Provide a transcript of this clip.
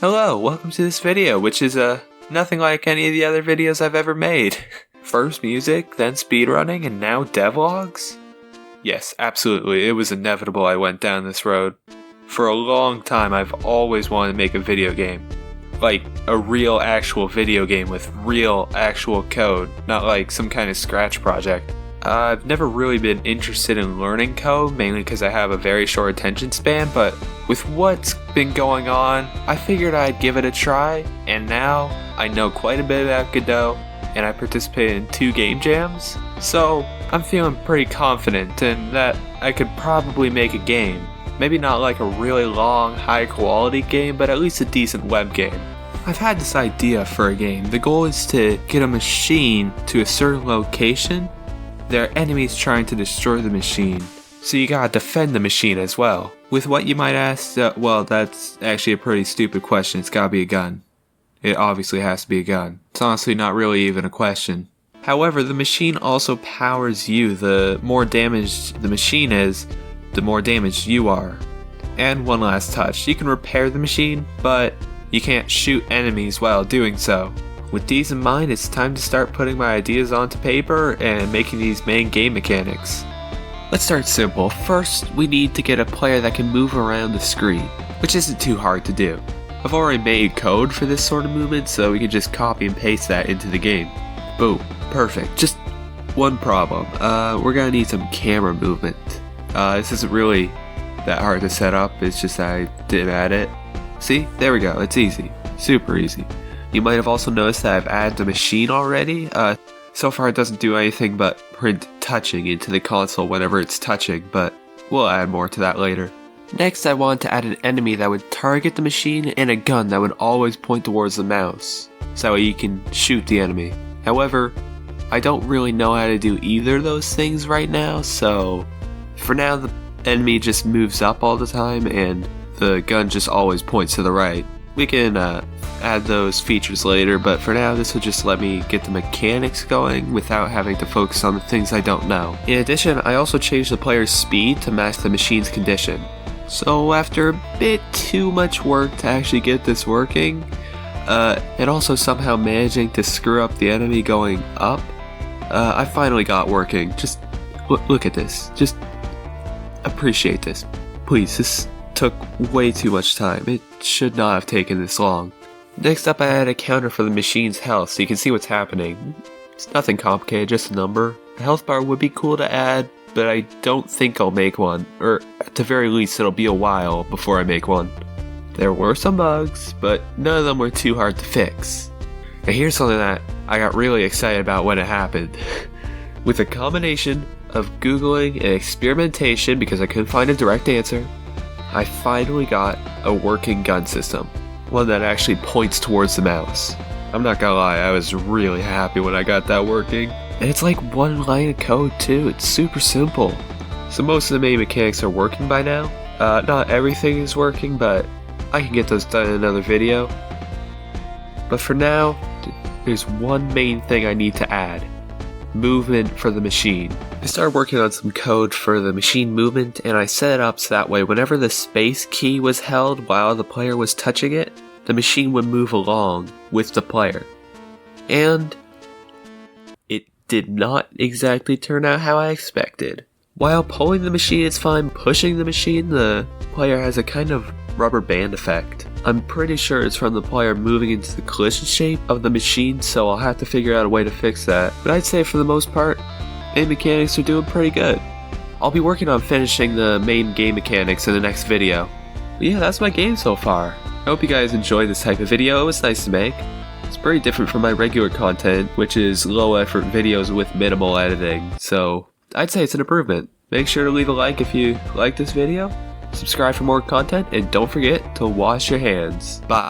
Hello, welcome to this video, which is nothing like any of the other videos I've ever made. First music, then speedrunning, and now devlogs? Yes, absolutely, it was inevitable I went down this road. For a long time I've always wanted to make a video game. Like, a real actual video game with real actual code, not like some kind of scratch project. I've never really been interested in learning code, mainly because I have a very short attention span, but with what's been going on, I figured I'd give it a try, and now I know quite a bit about Godot, and I participated in 2 game jams, so I'm feeling pretty confident in that I could probably make a game. Maybe not like a really long, high quality game, but at least a decent web game. I've had this idea for a game. The goal is to get a machine to a certain location. There are enemies trying to destroy the machine, so you gotta defend the machine as well. With what you might ask, well, that's actually a pretty stupid question. It's gotta be a gun. It obviously has to be a gun. It's honestly not really even a question. However, the machine also powers you. The more damaged the machine is, the more damaged you are. And one last touch, you can repair the machine, but you can't shoot enemies while doing so. With these in mind, it's time to start putting my ideas onto paper and making these main game mechanics. Let's start simple. First, we need to get a player that can move around the screen, which isn't too hard to do. I've already made code for this sort of movement, so we can just copy and paste that into the game. Boom. Perfect. Just one problem. We're gonna need some camera movement. This isn't really that hard to set up, it's just I didn't add it. See? There we go. It's easy. Super easy. You might have also noticed that I've added a machine already. So far it doesn't do anything but print touching into the console whenever it's touching, but we'll add more to that later. Next, I want to add an enemy that would target the machine and a gun that would always point towards the mouse, so that way you can shoot the enemy. However, I don't really know how to do either of those things right now, so for now the enemy just moves up all the time and the gun just always points to the right. We can add those features later, but for now this will just let me get the mechanics going without having to focus on the things I don't know. In addition, I also changed the player's speed to match the machine's condition. So after a bit too much work to actually get this working, and also somehow managing to screw up the enemy going up, I finally got working. Just look at this. Just appreciate this. Please, this took way too much time. It should not have taken this long. Next up, I added a counter for the machine's health so you can see what's happening. It's nothing complicated, just a number. A health bar would be cool to add, but I don't think I'll make one, or at the very least it'll be a while before I make one. There were some bugs, but none of them were too hard to fix. Now here's something that I got really excited about when it happened. With a combination of Googling and experimentation because I couldn't find a direct answer, I finally got a working gun system. One that actually points towards the mouse. I'm not gonna lie, I was really happy when I got that working. And it's like one line of code too, it's super simple. So most of the main mechanics are working by now. Not everything is working, but I can get those done in another video. But for now, there's one main thing I need to add. Movement for the machine. I started working on some code for the machine movement, and I set it up so that way whenever the space key was held while the player was touching it, the machine would move along with the player. And it did not exactly turn out how I expected. While pulling the machine is fine, pushing the machine, the player has a kind of rubber band effect. I'm pretty sure it's from the player moving into the collision shape of the machine, so I'll have to figure out a way to fix that. But I'd say for the most part, main mechanics are doing pretty good. I'll be working on finishing the main game mechanics in the next video. But yeah, that's my game so far. I hope you guys enjoyed this type of video. It was nice to make. It's pretty different from my regular content, which is low effort videos with minimal editing, so I'd say it's an improvement. Make sure to leave a like if you like this video, subscribe for more content, and don't forget to wash your hands. Bye.